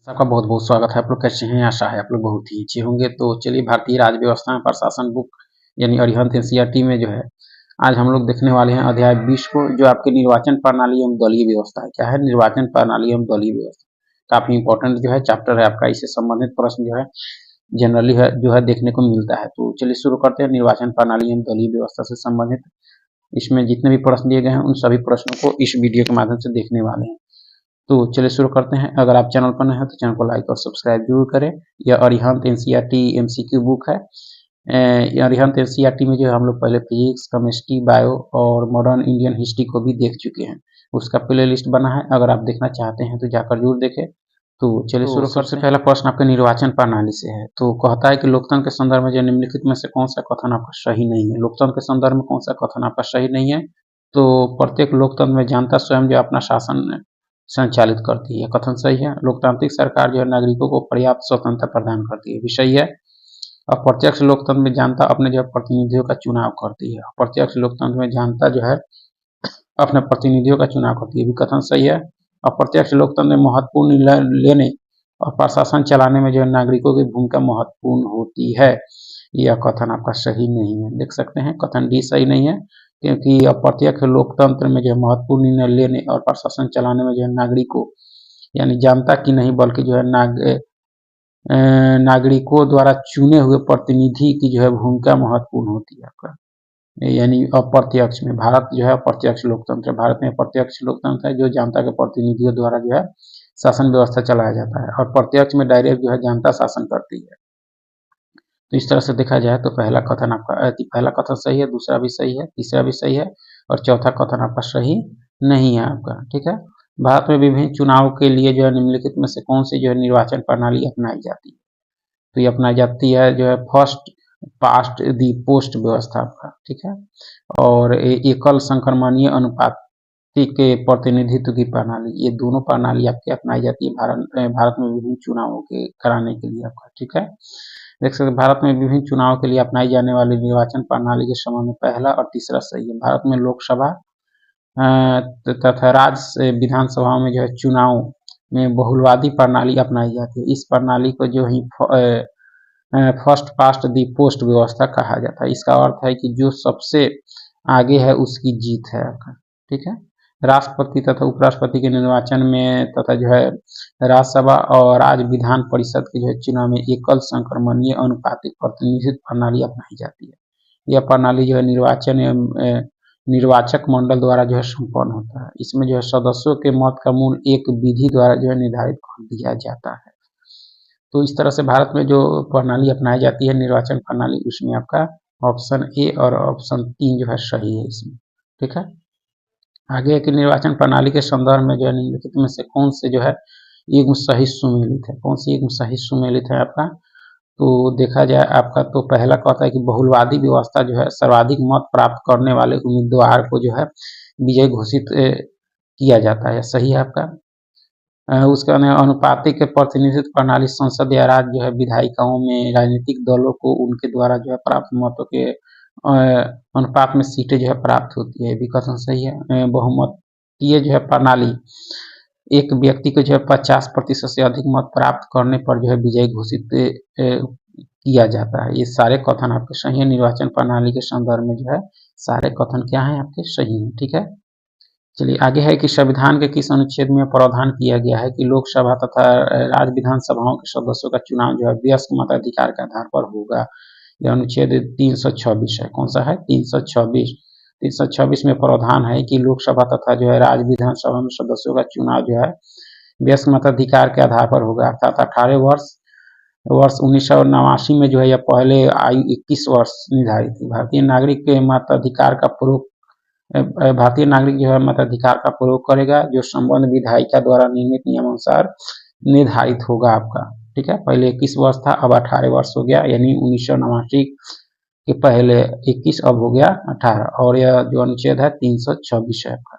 आपका बहुत-बहुत स्वागत है। आप लोग कैसे हैं? आशा है आप लोग बहुत ही अच्छे होंगे। तो चलिए भारतीय राज्य व्यवस्था में प्रशासन बुक यानी अरिहंत एनसीईआरटी में जो है आज हम लोग देखने वाले हैं अध्याय 20 को, जो आपके निर्वाचन प्रणाली एवं दलीय व्यवस्था है। क्या है? निर्वाचन प्रणाली एवं दलीय व्यवस्था। काफी इंपॉर्टेंट जो है चैप्टर है आपका। इससे संबंधित प्रश्न जो है जनरली देखने को मिलता है। तो चलिए शुरू करते हैं निर्वाचन प्रणाली एवं दलीय व्यवस्था से संबंधित। इसमें जितने भी प्रश्न दिए गए हैं उन सभी प्रश्नों को इस वीडियो के माध्यम से देखने वाले हैं। तो चलिए शुरू करते हैं। अगर आप चैनल पर नए हैं तो चैनल को लाइक और सब्सक्राइब जरूर करें। यह अरिहंत एनसीईआरटी एमसीक्यू बुक है। अरिहंत एनसीईआरटी में जो हम लोग पहले फिजिक्स, केमिस्ट्री, बायो और मॉडर्न इंडियन हिस्ट्री को भी देख चुके हैं। उसका प्ले लिस्ट बना है, अगर आप देखना चाहते हैं तो जाकर जरूर देखें। तो चलिए शुरू। सबसे पहला प्रश्न आपके निर्वाचन प्रणाली से है। तो कहता है कि लोकतंत्र के संदर्भ में जो निम्नलिखित में से कौन सा कथन आपका सही नहीं है। लोकतंत्र के संदर्भ में कौन सा कथन आपका सही नहीं है? तो प्रत्येक लोकतंत्र में जनता स्वयं जो अपना शासन संचालित करती है, कथन सही है। लोकतांत्रिक सरकार जो है नागरिकों को पर्याप्त स्वतंत्रता प्रदान करती है, भी सही है। अप्रत्यक्ष लोकतंत्र में जनता अपने जो प्रतिनिधियों का चुनाव करती है। अप्रत्यक्ष लोकतंत्र में जनता जो है अपने प्रतिनिधियों का चुनाव करती है, भी कथन सही है। अप्रत्यक्ष लोकतंत्र में महत्वपूर्ण निर्णय लेने और प्रशासन चलाने में जो है नागरिकों की भूमिका महत्वपूर्ण होती है, यह कथन आपका सही नहीं है। देख सकते हैं कथन डी सही नहीं है, क्योंकि अप्रत्यक्ष लोकतंत्र में जो है महत्वपूर्ण निर्णय लेने और प्रशासन चलाने में जो है नागरिकों यानी जनता की नहीं बल्कि जो है नागरिकों द्वारा चुने हुए प्रतिनिधि की जो है भूमिका महत्वपूर्ण होती है आपका, यानी अप्रत्यक्ष में। भारत जो है अप्रत्यक्ष लोकतंत्र, भारत में प्रत्यक्ष लोकतंत्र है जो जनता के प्रतिनिधियों द्वारा जो है शासन व्यवस्था चलाया जाता है, और प्रत्यक्ष में डायरेक्ट जो है जनता शासन करती है। तो इस तरह से देखा जाए तो पहला कथन सही है, दूसरा भी सही है, तीसरा भी सही है और चौथा कथन आपका सही नहीं है आपका। ठीक है। भारत में विभिन्न चुनाव के लिए जो है निम्नलिखित में से कौन सी जो है निर्वाचन प्रणाली अपनाई जाती है? तो ये अपनाई जाती है जो है फर्स्ट पास्ट दी पोस्ट व्यवस्था आपका। ठीक है। और एकल संक्रमणीय अनुपाति के प्रतिनिधित्व की प्रणाली, ये दोनों प्रणाली आपकी अपनाई जाती है भारत में विभिन्न चुनावों के कराने के लिए आपका। ठीक है। देख सकते भारत में विभिन्न चुनाव के लिए अपनाई जाने वाली निर्वाचन प्रणाली के संबंध में पहला और तीसरा सही है। भारत में लोकसभा तथा राज्य विधानसभा में जो है चुनाव में बहुलवादी प्रणाली अपनाई जाती है। इस प्रणाली को जो ही फर्स्ट पास्ट दी पोस्ट व्यवस्था कहा जाता है। इसका अर्थ है कि जो सबसे आगे है उसकी जीत है आपका। ठीक है। राष्ट्रपति तथा उपराष्ट्रपति के निर्वाचन में तथा जो है राज्यसभा और राज्य विधान परिषद के जो है चुनाव में एकल संक्रमणीय अनुपातिक प्रतिनिधित्व प्रणाली अपनाई जाती है। यह प्रणाली जो है निर्वाचक मंडल द्वारा जो है संपन्न होता है। इसमें जो है सदस्यों के मत का मूल्य एक विधि द्वारा जो है निर्धारित कर दिया जाता है। तो इस तरह से भारत में जो प्रणाली अपनाई जाती है निर्वाचन प्रणाली, उसमें आपका ऑप्शन ए और ऑप्शन 3 जो है सही है इसमें। ठीक है। आगे की निर्वाचन प्रणाली के संदर्भ में जो है निम्नलिखित में से कौन से जो है युग्म सही सुमेलित है? कौन सी युग्म सही सुमेलित है आपका? तो देखा जाए आपका तो पहला कहता है कि बहुलवादी व्यवस्था जो है सर्वाधिक मत प्राप्त करने वाले उम्मीदवार को जो है विजयी घोषित किया जाता है, सही है आपका। उसका अनुपातिक प्रतिनिधित्व प्रणाली संसद या राज्य जो है विधायिकाओं में राजनीतिक दलों को उनके द्वारा जो है प्राप्त मतों के अनुपात में सीटें जो है प्राप्त होती है, भी कथन सही है। बहुमतीय जो है प्रणाली एक व्यक्ति को जो है 50% से अधिक मत प्राप्त करने पर जो है विजयी घोषित किया जाता है। ये सारे कथन आपके सही है। निर्वाचन प्रणाली के संदर्भ में जो है सारे कथन क्या है आपके सही है। ठीक है। चलिए आगे है कि संविधान के किस अनुच्छेद में प्रावधान किया गया है कि लोकसभा तथा राज्य विधानसभाओं के सदस्यों का चुनाव जो है वयस्क मताधिकार के आधार पर होगा। यह अनुच्छेद 326 है। कौन सा है? 326। 326 में प्रावधान है कि लोकसभा तथा जो है राज्य विधानसभा में सदस्यों का चुनाव जो है वयस्क मताधिकार के आधार पर होगा, अर्थात 18 वर्ष 1989 में जो है यह पहले आयु 21 वर्ष निर्धारित थी। भारतीय नागरिक जो है मताधिकार का प्रयोग करेगा जो संबंध विधायिका द्वारा निर्मित नियमानुसार निर्धारित होगा आपका। ठीक है। पहले 21 वर्ष था, अब 18 वर्ष हो गया, यानी 1989 के पहले 21 अब हो गया 18, और यह जो अनुच्छेद है 326 है आपका।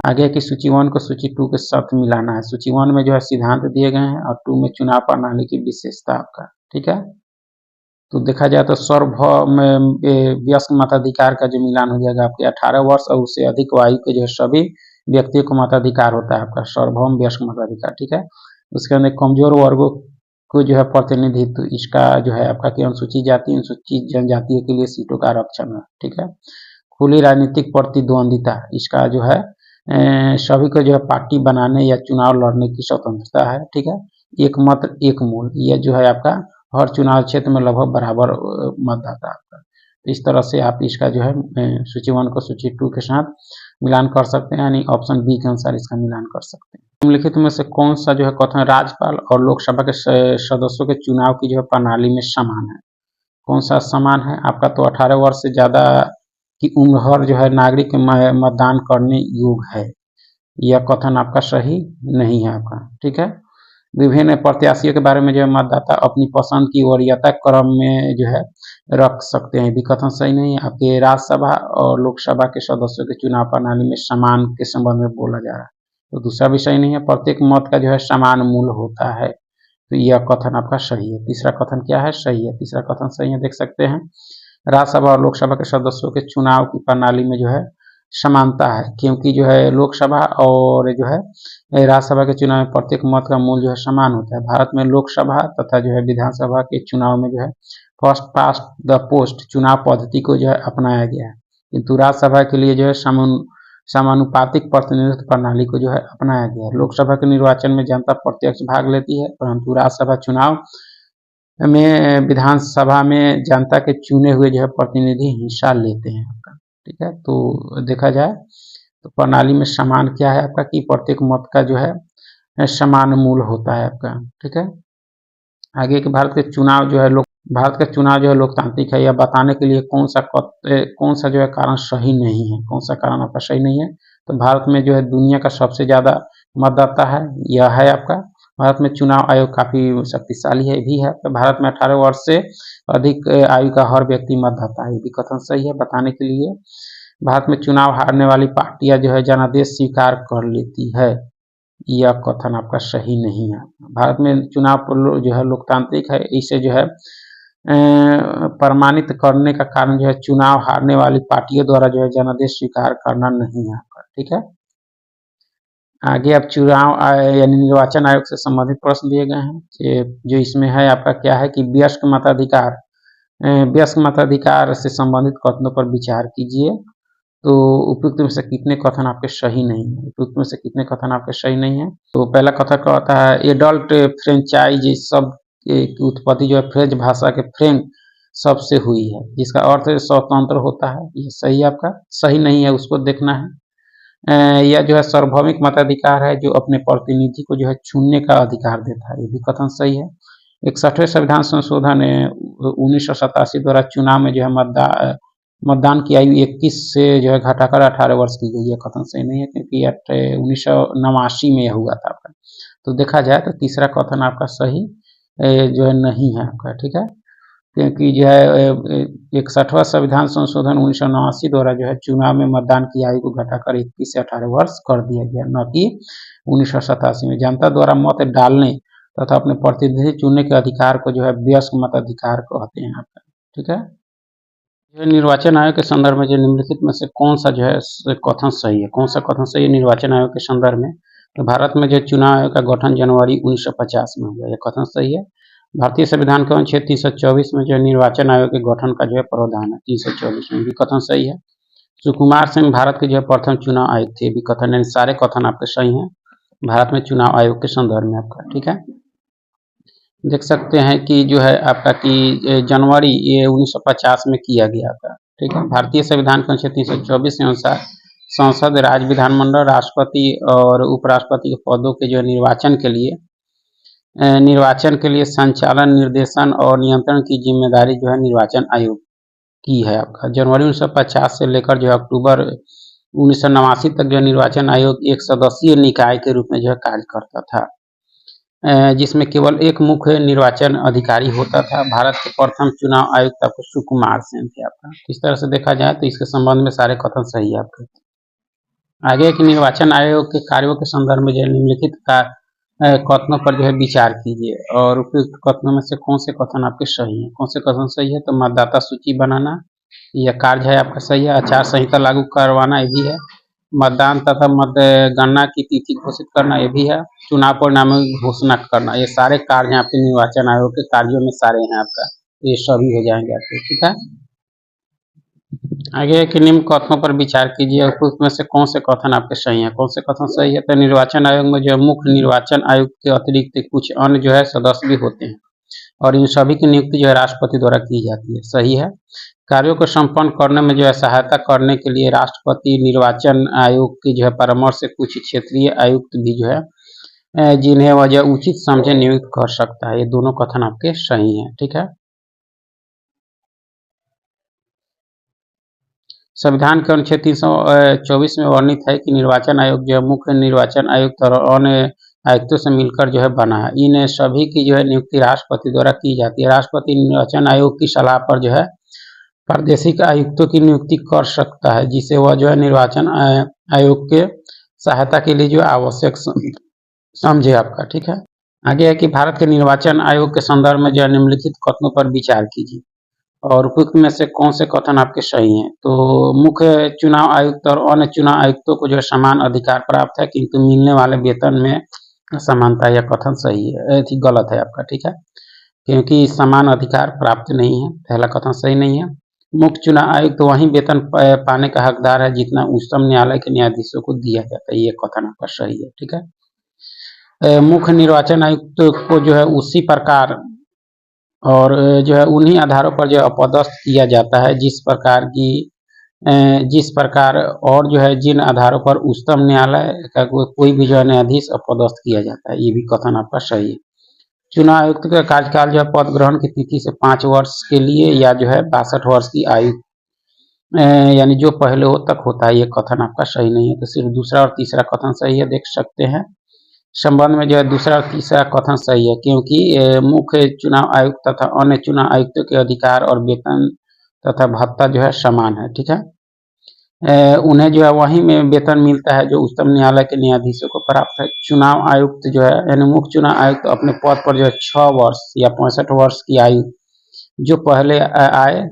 आगे की सूची 1 को सूची 2 के साथ मिलाना है। सूची 1 में जो है सिद्धांत दिए गए हैं और 2 में चुनाव प्रणाली की विशेषता आपका। ठीक है। तो देखा जाए तो सार्वभौम में वयस्क मताधिकार का जो मिलान हो जाएगा आपके 18 वर्ष और उससे अधिक आयु के जो सभी व्यक्तियों को मताधिकार होता है आपका सार्वभौम वयस्क मताधिकार। ठीक है। उसके अंदर कमजोर वर्गों को जो है प्रतिनिधित्व, इसका जो है आपका कि अनुसूचित जाति अनुसूचित जनजातियों के लिए सीटों का आरक्षण है। ठीक है। खुली राजनीतिक प्रतिद्वंदिता, इसका जो है सभी को जो है पार्टी बनाने या चुनाव लड़ने की स्वतंत्रता है। ठीक है। एक मत एक मूल, यह जो है आपका हर चुनाव क्षेत्र में लगभग बराबर मतदाता आपका। इस तरह से आप इसका जो है सूची 1 को सूची 2 के साथ मिलान कर सकते हैं, यानी ऑप्शन बी के अनुसार इसका मिलान कर सकते हैं। निम्नलिखित में से कौन सा जो है कथन राज्यपाल और लोकसभा के सदस्यों के चुनाव की जो है प्रणाली में समान है? कौन सा समान है? आपका तो 18 वर्ष से ज्यादा की उम्र हर जो है नागरिक मतदान करने योग्य है। यह कथन आपका सही नहीं है आपका। ठीक है। विभिन्न प्रत्याशियों के बारे में जो है मतदाता अपनी पसंद की वरीयता क्रम में जो है रख सकते हैं, भी कथन सही नहीं है। आपके राज्यसभा और लोकसभा के सदस्यों के चुनाव प्रणाली में समान के संबंध में बोला जा रहा है, तो दूसरा भी सही नहीं है। प्रत्येक मत का जो है समान मूल्य होता है, तो यह कथन आपका सही है। तीसरा कथन क्या है? सही है। तीसरा कथन सही है, देख सकते हैं। राज्यसभा और लोकसभा के सदस्यों के चुनाव की प्रणाली में जो है समानता है, क्योंकि जो है लोकसभा और जो है राज्यसभा के चुनाव में प्रत्येक मत का मूल्य जो है समान होता है। भारत में लोकसभा तथा जो है विधानसभा के चुनाव में जो है फर्स्ट पास्ट द पोस्ट चुनाव पद्धति को जो है अपनाया गया है, किंतु राज्यसभा के लिए जो है समानुपातिक प्रतिनिधित्व प्रणाली को जो है अपनाया गया है। लोकसभा के निर्वाचन में जनता प्रत्यक्ष भाग लेती है, परंतु राज्यसभा चुनाव में विधानसभा में जनता के चुने हुए जो है प्रतिनिधि हिस्सा लेते हैं आपका। ठीक है। तो देखा जाए तो प्रणाली में समान क्या है आपका कि प्रत्येक मत का जो है समान मूल्य होता है आपका। ठीक है। आगे के भारत के चुनाव जो है भारत का चुनाव जो है लोकतांत्रिक है, यह बताने के लिए कौन सा जो है कारण सही नहीं है? कौन सा कारण आपका सही नहीं है? तो भारत में जो है दुनिया का सबसे ज्यादा मतदाता है, यह है आपका। भारत में चुनाव आयोग काफी शक्तिशाली है भी है। तो भारत में 18 वर्ष से अधिक आयु का हर व्यक्ति मतदाता है, भी कथन सही है बताने के लिए। भारत में चुनाव हारने वाली पार्टियां जो है जनादेश स्वीकार कर लेती है, यह कथन आपका सही नहीं है। भारत में चुनाव जो है लोकतांत्रिक है, इसे जो है प्रमाणित करने का कारण जो है चुनाव हारने वाली पार्टियों द्वारा जो है जनादेश स्वीकार करना नहीं है आपका। ठीक है। आगे अब चुनाव यानी निर्वाचन आयोग से संबंधित प्रश्न दिए गए हैं, जो इसमें है आपका क्या है कि वयस्क मताधिकार से संबंधित कथनों पर विचार कीजिए। तो उपयुक्त में से कितने कथन आपके सही नहीं है? उपयुक्त में से कितने कथन आपके सही नहीं है? तो पहला कथन क्या होता है? एडल्ट फ्रेंचाइज शब्द की उत्पत्ति जो है फ्रेंच भाषा के फ्रेंच शब्द से हुई है, जिसका अर्थ स्वतंत्र होता है। ये सही आपका सही नहीं है, उसको देखना है। यह जो है सार्वभौमिक मताधिकार है जो अपने प्रतिनिधि को जो है चुनने का अधिकार देता है, ये भी कथन सही है। 61वें संविधान संशोधन 1987 द्वारा चुनाव में जो है मतदान की आयु 21 से जो है घटाकर 18 वर्ष की गई है, कथन सही नहीं है, क्योंकि 1989 में यह हुआ था आपका। तो देखा जाए तो तीसरा कथन आपका सही जो है नहीं है आपका। ठीक है। क्योंकि जो है 61वां संविधान संशोधन 1989 द्वारा जो है चुनाव में मतदान की आयु को घटाकर 21 से 18 वर्ष कर दिया गया, न कि 1987 में। जनता द्वारा मत डालने तथा अपने प्रतिनिधि चुनने के अधिकार को जो है वयस्क मताधिकार कहते हैं आपका। ठीक है। निर्वाचन आयोग के संदर्भ में जो निम्नलिखित में से कौन सा जो है कथन सही है? कौन सा कथन सही है निर्वाचन आयोग के संदर्भ में? तो भारत में जो चुनाव आयोग का गठन जनवरी 1950 में हुआ, यह कथन सही है। भारतीय संविधान के अनुच्छेद 324 में जो निर्वाचन आयोग के गठन का जो है प्रावधान है, 324 में भी कथन सही है। सुकुमार सिंह भारत के जो है प्रथम चुनाव आयुक्त थे, भी कथन, यानी सारे कथन आपके सही हैं भारत में चुनाव आयोग के संदर्भ में आपका। ठीक है। देख सकते हैं कि जो है आपका कि जनवरी ये 1950 में किया गया था। ठीक है। भारतीय संविधान के अनुच्छेद 324 के अनुसार संसद, राज्य विधानमंडल, राष्ट्रपति और उपराष्ट्रपति के पदों के जो निर्वाचन के लिए संचालन, निर्देशन और नियंत्रण की जिम्मेदारी जो है निर्वाचन आयोग की है आपका। जनवरी 1950 से लेकर जो है अक्टूबर 1989 तक जो निर्वाचन आयोग एक सदस्यीय निकाय के रूप में जो है कार्य करता था, जिसमें केवल एक मुख्य निर्वाचन अधिकारी होता था। भारत के प्रथम चुनाव आयुक्त आपको सुकुमार सेन थे आपका। इस तरह से देखा जाए तो इसके संबंध में सारे कथन सही है आपके। आगे की निर्वाचन आयोग के कार्यों के संदर्भ में जो निम्नलिखित कथनों पर जो है विचार कीजिए और उपयुक्त कथनों में से कौन से कथन आपके सही है? कौन से कथन सही है? तो मतदाता सूची बनाना, यह कार्य है आपका सही है। आचार संहिता लागू करवाना, ये भी है। मतदान तथा मतगणना की तिथि घोषित करना ये भी है, चुनाव परिणामों की घोषणा करना, ये सारे कार्य हैं आपके निर्वाचन आयोग के कार्यों में सारे हैं आपका, ये सभी हो जाएंगे आपके। ठीक है, आगे है कि निम्न कथनों पर विचार कीजिए, उपयुक्त में से कौन से कथन आपके सही हैं। कौन से कथन सही है, तो निर्वाचन आयोग में जो है मुख्य निर्वाचन आयुक्त के अतिरिक्त कुछ अन्य जो है सदस्य भी होते हैं और इन सभी की नियुक्ति जो है राष्ट्रपति द्वारा की जाती है, सही है। कार्यों को संपन्न करने में जो है सहायता करने के लिए राष्ट्रपति निर्वाचन आयोग की जो है परामर्श से कुछ क्षेत्रीय आयुक्त भी जो है जिन्हें वह जो उचित समझे नियुक्त कर सकता है, ये दोनों कथन आपके सही हैं। ठीक है, संविधान के अनुच्छेद 324 में वर्णित है कि निर्वाचन आयोग जो है मुख्य निर्वाचन आयुक्त और अन्य आयुक्तों से मिलकर जो है बना है। इन सभी की जो है नियुक्ति राष्ट्रपति द्वारा की जाती है। राष्ट्रपति निर्वाचन आयोग की सलाह पर जो है प्रादेशिक आयुक्तों की नियुक्ति कर सकता है, जिसे वह जो है निर्वाचन आयोग के सहायता के लिए जो आवश्यक समझे आपका। ठीक है, आगे है कि भारत के निर्वाचन आयोग के संदर्भ में जो है निम्नलिखित कथनों पर विचार कीजिए और उपयुक्त में से कौन से कथन आपके सही हैं। तो मुख्य चुनाव आयुक्त और अन्य चुनाव आयुक्तों को जो है समान अधिकार प्राप्त है, किंतु मिलने वाले वेतन में समानता, यह कथन सही है, गलत है आपका। ठीक है, क्योंकि समान अधिकार प्राप्त नहीं है, पहला कथन सही नहीं है। मुख्य चुनाव आयुक्त वही वेतन पाने का हकदार है जितना उच्चतम न्यायालय के न्यायाधीशों को दिया जाता है, ये कथन आपका सही है। ठीक है, मुख्य निर्वाचन आयुक्त को जो है उसी प्रकार और जो है उन्हीं आधारों पर जो अपदस्थ किया जाता है जिस प्रकार और जो है जिन आधारों पर उच्चतम न्यायालय का कोई भी जो है न्यायाधीश अपदस्थ किया जाता है, ये भी कथन आपका सही है। चुनाव आयुक्त का कार्यकाल जो है पद ग्रहण की तिथि से 5 वर्ष के लिए या जो है 62 वर्ष की आयु यानी जो पहले हो तक होता है, ये कथन आपका सही नहीं है। तो सिर्फ दूसरा और तीसरा कथन सही है, देख सकते हैं। संबंध में जो है दूसरा और तीसरा कथन सही है, क्योंकि मुख्य चुनाव आयुक्त तथा अन्य चुनाव आयुक्तों के अधिकार और वेतन तथा भत्ता जो है समान है। ठीक है, उन्हें जो है वहीं में वेतन मिलता है जो उच्चतम न्यायालय के न्यायाधीशों को प्राप्त है। चुनाव आयुक्त जो है यानी मुख्य चुनाव आयुक्त अपने पद पर जो है 6 वर्ष या 65 वर्ष की आयु जो पहले आए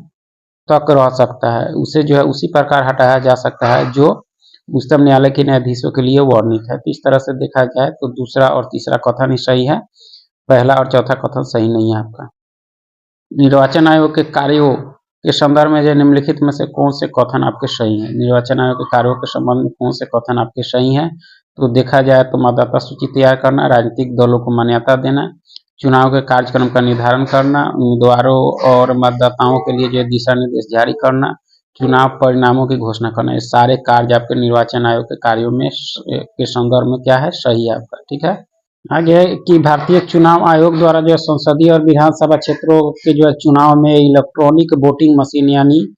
तक रह सकता है, उसे जो है उसी प्रकार हटाया जा सकता है जो उच्चतम न्यायालय के न्यायाधीशों के लिए वर्णित है। तो इस तरह से देखा जाए तो दूसरा और तीसरा कथन ही सही है, पहला और चौथा कथन सही नहीं है आपका। निर्वाचन आयोग के कार्यों के संदर्भ में जो निम्नलिखित में से कौन से कथन आपके सही हैं। निर्वाचन आयोग के कार्यों के संबंध में कौन से कथन आपके सही हैं, तो देखा जाए तो मतदाता सूची तैयार करना, राजनीतिक दलों को मान्यता देना, चुनाव के कार्यक्रम का निर्धारण करना, उम्मीदवारों और मतदाताओं के लिए जो दिशा निर्देश जारी करना, चुनाव परिणामों की घोषणा करना, ये सारे कार्य आपके निर्वाचन आयोग के कार्यों में के संदर्भ में क्या है, सही है आपका। ठीक है, आगे है कि भारतीय चुनाव आयोग द्वारा जो है संसदीय और विधानसभा क्षेत्रों के जो है चुनाव में इलेक्ट्रॉनिक वोटिंग मशीन यानी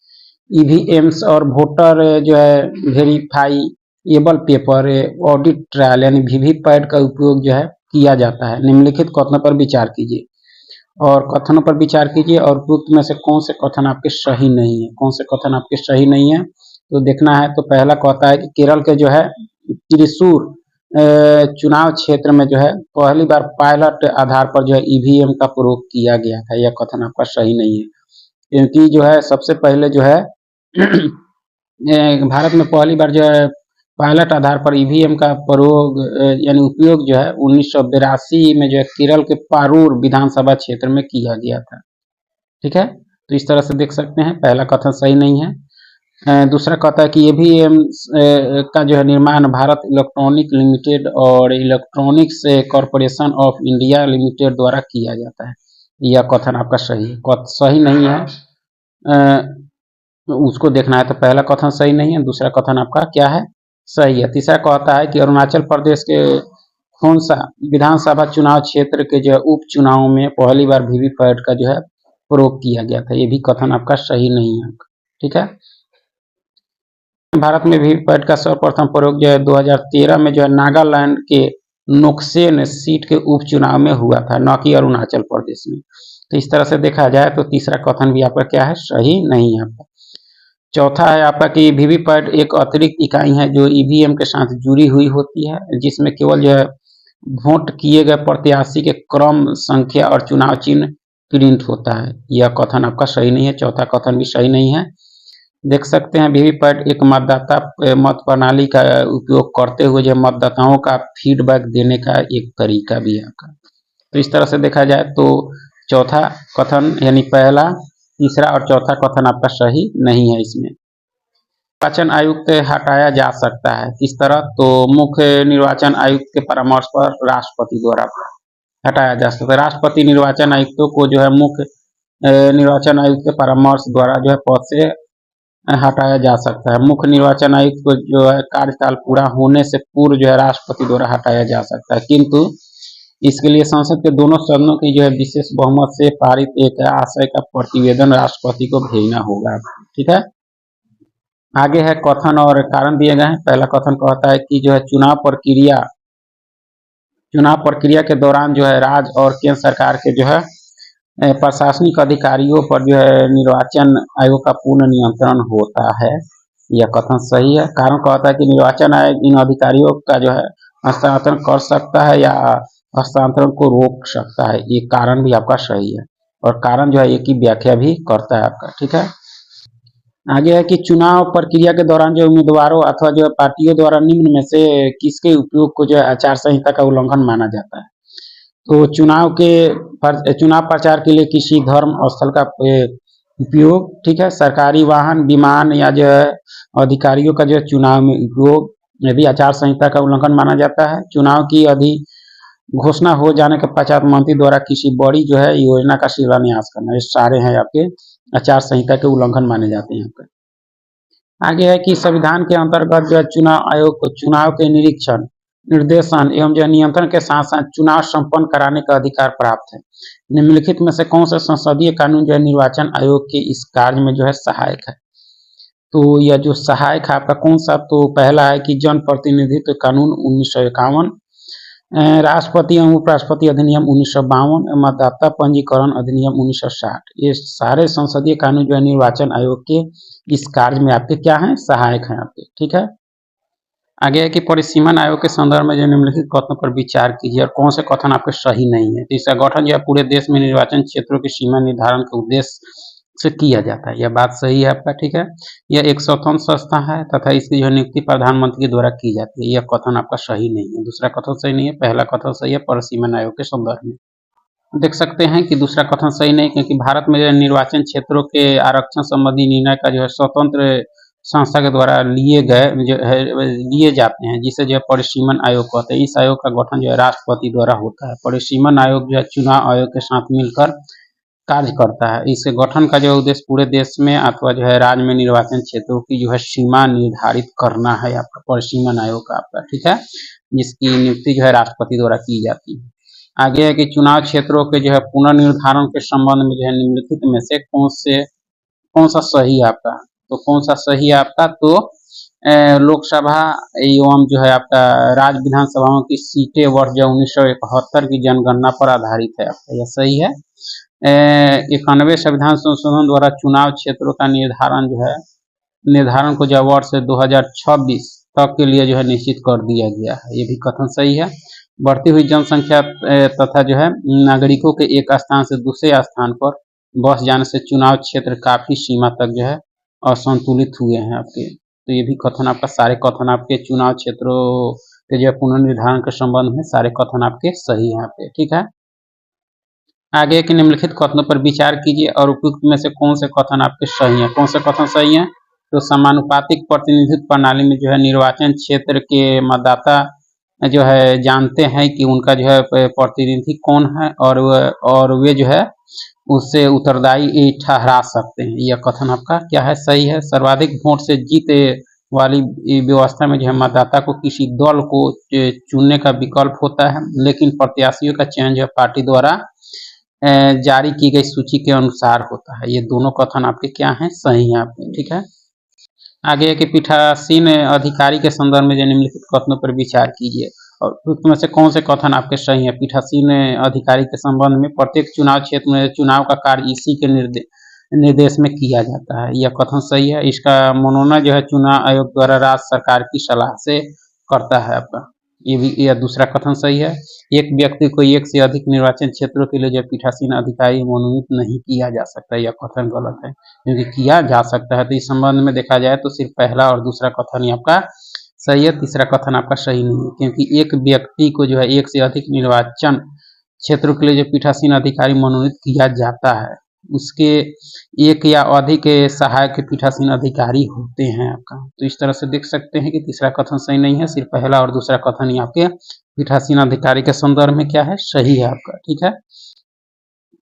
ईवीएम्स और वोटर जो है वेरीफाइएबल पेपर ऑडिट ट्रायल यानी वीवीपैट का उपयोग जो है किया जाता है। निम्नलिखित कथनों पर विचार कीजिए और कथनों पर विचार कीजिए और उपयुक्त में से कौन से कथन आपके सही नहीं है। कौन से कथन आपके सही नहीं है, तो देखना है। तो पहला कहता है कि केरल के जो है त्रिशूर चुनाव क्षेत्र में जो है पहली बार पायलट आधार पर जो है ईवीएम का प्रयोग किया गया था, यह कथन आपका सही नहीं है, क्योंकि जो है सबसे पहले जो है भारत में पहली बार जो है पायलट आधार पर ईवीएम का प्रयोग यानी उपयोग जो है 1982 में जो है केरल के पारूर विधानसभा क्षेत्र में किया गया था। ठीक है, तो इस तरह से देख सकते हैं, पहला कथन सही नहीं है। दूसरा कहता है कि ईवीएम का जो है निर्माण भारत इलेक्ट्रॉनिक लिमिटेड और electronics corporation of India limited द्वारा किया जाता है, यह कथन आपका सही है। सही नहीं है, उसको देखना है। तो पहला कथन सही नहीं है, दूसरा कथन आपका क्या है, सही है। तीसरा कहता है कि अरुणाचल प्रदेश के खोंसा विधानसभा चुनाव क्षेत्र के जो है उपचुनाव में पहली बार वीवीपैट का जो है प्रयोग किया गया था, ये भी कथन आपका सही नहीं है। ठीक है, भारत में वीवीपैट का सर्वप्रथम प्रयोग जो है 2013 में जो है नागालैंड के नोक्सेन सीट के उपचुनाव में हुआ था, न कि अरुणाचल प्रदेश में। तो इस तरह से देखा जाए तो तीसरा कथन भी आपका क्या है, सही नहीं है आपका। चौथा है आपका कि वीवीपैट एक अतिरिक्त इकाई है जो ईवीएम के साथ जुड़ी हुई होती है, जिसमें केवल जो है वोट किए गए प्रत्याशी के क्रम संख्या और चुनाव चिन्ह प्रिंट होता है, यह कथन आपका सही नहीं है। चौथा कथन भी सही नहीं है। देख सकते हैं वीवीपैट एक मतदाता मत प्रणाली का उपयोग करते हुए जो मतदाताओं का फीडबैक देने का एक तरीका भी है आपका। तो इस तरह से देखा जाए तो चौथा कथन यानी पहला, तीसरा और चौथा कथन आपका सही नहीं है इसमें। निर्वाचन आयुक्त हटाया जा सकता है किस तरह? तो मुख्य निर्वाचन आयुक्त के परामर्श पर राष्ट्रपति द्वारा हटाया जा सकता है। राष्ट्रपति निर्वाचन आयुक्तों को जो है मुख्य निर्वाचन आयुक्त के परामर्श द्वारा जो है पद से हटाया जा सकता है। मुख्य निर्वाचन आयुक्त को जो है कार्यकाल पूरा होने से पूर्व जो है राष्ट्रपति द्वारा हटाया जा सकता है, किंतु इसके लिए संसद के दोनों सदनों की जो है विशेष बहुमत से पारित एक आशय का प्रतिवेदन राष्ट्रपति को भेजना होगा। ठीक है, आगे है कथन और कारण दिए गए हैं। पहला कथन कहता है कि जो है चुनाव प्रक्रिया के दौरान जो है राज्य और केंद्र सरकार के जो है प्रशासनिक अधिकारियों पर जो है निर्वाचन आयोग का पूर्ण नियंत्रण होता है। यह कथन सही है। कारण कहता है कि निर्वाचन आयोग इन अधिकारियों का जो है हस्तांतरण कर सकता है या हस्तांतरण को रोक सकता है। ये कारण भी आपका सही है और कारण जो है एक ही व्याख्या भी करता है आपका। ठीक है, आगे है कि चुनाव प्रक्रिया के दौरान जो उम्मीदवारों अथवा जो पार्टियों द्वारा निम्न में से किसके उपयोग को जो है आचार संहिता का उल्लंघन माना जाता है? तो चुनाव प्रचार के लिए किसी धर्म स्थल का उपयोग, ठीक है, सरकारी वाहन, विमान या जो है अधिकारियों का जो है चुनाव में उपयोग, यह भी आचार संहिता का उल्लंघन माना जाता है। चुनाव की घोषणा हो जाने के पश्चात मंत्री द्वारा किसी बड़ी जो है योजना का शिलान्यास करना, ये सारे हैं आपके आचार संहिता के उल्लंघन माने जाते हैं आपके। आगे है कि संविधान के अंतर्गत जो है चुनाव आयोग को चुनाव के निरीक्षण, निर्देशन एवं जो नियंत्रण के साथ साथ चुनाव संपन्न कराने का अधिकार प्राप्त है। निम्नलिखित में से कौन सा संसदीय कानून जो है निर्वाचन आयोग के इस कार्य में जो है सहायक है? तो यह जो सहायक है आपका कौन सा? तो पहला है कि जन प्रतिनिधित्व कानून 1951, राष्ट्रपति एवं उपराष्ट्रपति अधिनियम 1952, मतदाता पंजीकरण अधिनियम 1960। ये सारे संसदीय कानून जो है निर्वाचन आयोग के इस कार्य में आपके क्या हैं? सहायक हैं आपके। ठीक है, आगे है कि परिसीमन आयोग के संदर्भ में जो निम्नलिखित कथनों पर विचार कीजिए और कौन से कथन आपके सही नहीं है। तो इसका गठन जो है पूरे देश में निर्वाचन क्षेत्रों की सीमा निर्धारण के उद्देश्य से किया जाता है। यह बात सही है आपका। ठीक है, यह एक स्वतंत्र संस्था है तथा इसकी जो नियुक्ति प्रधानमंत्री के द्वारा की जाती है। यह कथन आपका सही नहीं है। दूसरा कथन सही नहीं है, पहला कथन सही है परिसीमन आयोग के संदर्भ में। देख सकते हैं कि दूसरा कथन सही नहीं, क्योंकि भारत में निर्वाचन क्षेत्रों के आरक्षण संबंधी निर्णय का जो है स्वतंत्र संस्था के द्वारा लिए जाते हैं, जिसे जो है परिसीमन आयोग कहते हैं। इस आयोग का गठन जो है राष्ट्रपति द्वारा होता है। परिसीमन आयोग जो है चुनाव आयोग के साथ मिलकर कार्य करता है। इसके गठन का जो उद्देश्य पूरे देश में अथवा जो है राज्य में निर्वाचन क्षेत्रों की जो है सीमा निर्धारित करना है आपका परिसीमन आयोग का आपका। ठीक है, जिसकी नियुक्ति जो है राष्ट्रपति द्वारा की जाती है। आगे है कि चुनाव क्षेत्रों के जो है पुनर्निर्धारण के संबंध में जो है निम्नलिखित में से कौन सा सही है आपका? तो कौन सा सही है आपका? तो लोकसभा एवं जो है आपका राज्य विधानसभाओं की सीटें वर्ष जो 1971 की जनगणना पर आधारित है आपका। यह सही है। 91 संविधान संशोधन द्वारा चुनाव क्षेत्रों का निर्धारण को जो वर्ष 2026 तक के लिए जो है निश्चित कर दिया गया है। ये भी कथन सही है। बढ़ती हुई जनसंख्या तथा जो है नागरिकों के एक स्थान से दूसरे स्थान पर बस जाने से चुनाव क्षेत्र काफी सीमा तक जो है असंतुलित हुए हैं आपके। तो ये भी कथन आपका, सारे कथन आपके चुनाव क्षेत्रों के जो है पुनर्निर्धारण के संबंध में सारे कथन आपके सही हैं आपके। ठीक है, आगे के निम्नलिखित कथनों पर विचार कीजिए और उपयुक्त में से कौन से कथन आपके सही हैं। कौन से कथन सही हैं? तो समानुपातिक प्रतिनिधित्व प्रणाली में जो है निर्वाचन क्षेत्र के मतदाता जो है जानते हैं कि उनका जो है प्रतिनिधि कौन है और वे जो है उससे उत्तरदायी ठहरा सकते हैं। यह कथन आपका क्या है? सही है। सर्वाधिक वोट से जीते वाली व्यवस्था में जो है मतदाता को किसी दल को चुनने का विकल्प होता है, लेकिन प्रत्याशियों का चयन जो है पार्टी द्वारा जारी की गई सूची के अनुसार होता है। ये दोनों कथन आपके क्या हैं? सही हैं आपके। ठीक है, आगे है कि पीठासीन अधिकारी के संदर्भ में जो निम्नलिखित कथनों पर विचार कीजिए और उपयुक्त में से कौन से कथन आपके सही है। पीठासीन अधिकारी के संबंध में प्रत्येक चुनाव क्षेत्र में चुनाव का कार्य इसी के निर्देश में किया जाता है। यह कथन सही है। इसका मनोनयन जो है चुनाव आयोग द्वारा राज्य सरकार की सलाह से करता है आपका। यह दूसरा कथन सही है। एक व्यक्ति को एक से अधिक निर्वाचन क्षेत्रों के लिए जो पीठासीन अधिकारी मनोनीत नहीं किया जा सकता, यह कथन गलत है, क्योंकि किया जा सकता है। तो इस संबंध में देखा जाए तो सिर्फ पहला और दूसरा कथन ही आपका सही है, तीसरा कथन आपका सही नहीं है, क्योंकि एक व्यक्ति को जो है एक से अधिक निर्वाचन क्षेत्रों के लिए जो पीठासीन अधिकारी मनोनीत किया जाता है, उसके एक या अधिक सहायक पीठासीन अधिकारी होते हैं आपका। तो इस तरह से देख सकते हैं कि तीसरा कथन सही नहीं है, सिर्फ पहला और दूसरा कथन ही आपके पीठासीन अधिकारी के संदर्भ में क्या है, सही है आपका। ठीक है,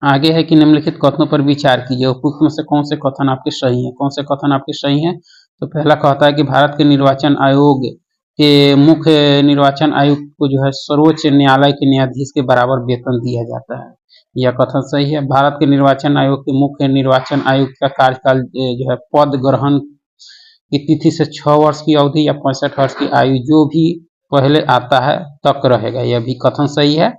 आगे है कि निम्नलिखित कथनों पर विचार कीजिए, उपयुक्त में से कौन से कथन आपके सही हैं। कौन से कथन आपके सही हैं? तो पहला कहता है कि भारत के निर्वाचन आयोग के मुख्य निर्वाचन आयुक्त को जो है सर्वोच्च न्यायालय के न्यायाधीश के बराबर वेतन दिया जाता है, यह कथन सही है। भारत के निर्वाचन आयोग के मुख्य निर्वाचन आयुक्त का कार्यकाल जो है पद ग्रहण की तिथि से 6 वर्ष की अवधि या 65 वर्ष की आयु जो भी पहले आता है तक रहेगा, यह भी कथन सही है।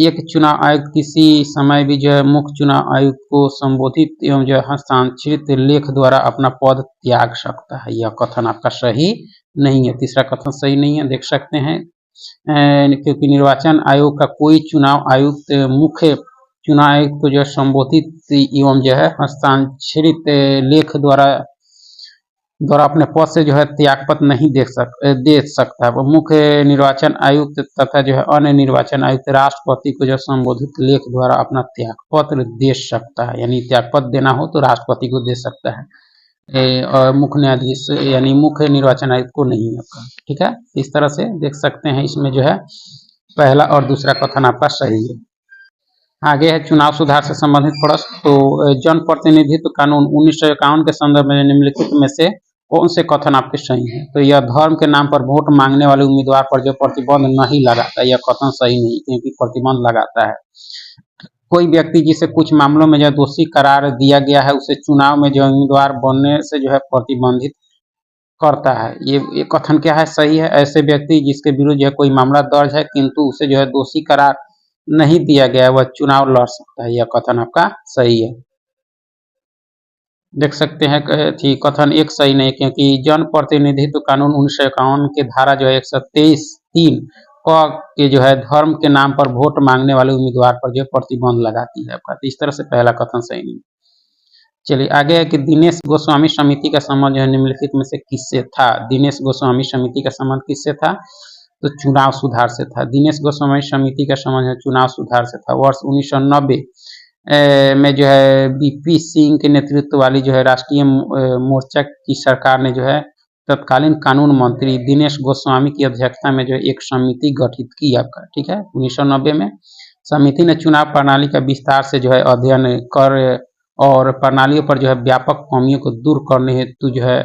एक चुनाव आयुक्त किसी समय भी जो है मुख्य चुनाव आयुक्त को संबोधित एवं जो है हस्ताक्षरित लेख द्वारा अपना पद त्याग सकता है, यह कथन आपका सही नहीं है, तीसरा कथन सही नहीं है। देख सकते हैं क्योंकि निर्वाचन आयोग का कोई चुनाव आयुक्त मुख्य चुनाव आयुक्त को जो है संबोधित एवं जो है हस्ताक्षरित लेख द्वारा अपने पद से जो है त्यागपत्र नहीं दे सकता है। मुख्य निर्वाचन आयुक्त तथा जो है अन्य निर्वाचन आयुक्त राष्ट्रपति को जो संबोधित लेख द्वारा अपना त्यागपत्र दे सकता है, यानी त्यागपत्र देना हो तो राष्ट्रपति को दे सकता है, और मुख्य न्यायाधीश यानी मुख्य निर्वाचन आयुक्त को नहीं आपका। ठीक है, इस तरह से देख सकते हैं इसमें जो है पहला और दूसरा कथन आपका सही है। आगे है चुनाव सुधार से संबंधित प्रश्न। तो जनप्रतिनिधित्व कानून 1951 के संदर्भ में निम्नलिखित में से कौन से कथन आपके सही हैं? तो यह धर्म के नाम पर वोट मांगने वाले उम्मीदवार पर जो प्रतिबंध नहीं लगाता, यह कथन सही नहीं, क्योंकि प्रतिबंध लगाता है। कोई व्यक्ति जिसे कुछ मामलों में जो दोषी करार दिया गया है, उसे चुनाव में जो उम्मीदवार बनने से जो है प्रतिबंधित करता है, ये कथन क्या है, सही है। ऐसे व्यक्ति जिसके विरुद्ध जो है कोई मामला दर्ज है किंतु उसे जो है दोषी करार नहीं दिया गया है, वह चुनाव लड़ सकता है, यह कथन आपका सही है। देख सकते हैं कि कथन एक सही नहीं, क्योंकि जन प्रतिनिधित्व कानून 1951 के धारा जो है 123(3) के जो है धर्म के नाम पर वोट मांगने वाले उम्मीदवार पर जो प्रतिबंध लगाती है आपका। तो इस तरह से पहला कथन सही नहीं। चलिए आगे है कि दिनेश गोस्वामी समिति का संबंध जो है निम्नलिखित में से किससे था? दिनेश गोस्वामी समिति का संबंध किससे था? तो चुनाव सुधार से था। दिनेश गोस्वामी समिति का संबंध चुनाव सुधार से था। वर्ष 1990 में जो है बीपी सिंह के नेतृत्व वाली जो है राष्ट्रीय मोर्चा की सरकार ने जो है तत्कालीन कानून मंत्री दिनेश गोस्वामी की अध्यक्षता में जो है एक समिति गठित की आपका। ठीक है, 1990 में समिति ने चुनाव प्रणाली का विस्तार से जो है अध्ययन कर और प्रणालियों पर जो है व्यापक कमियों को दूर करने हेतु जो है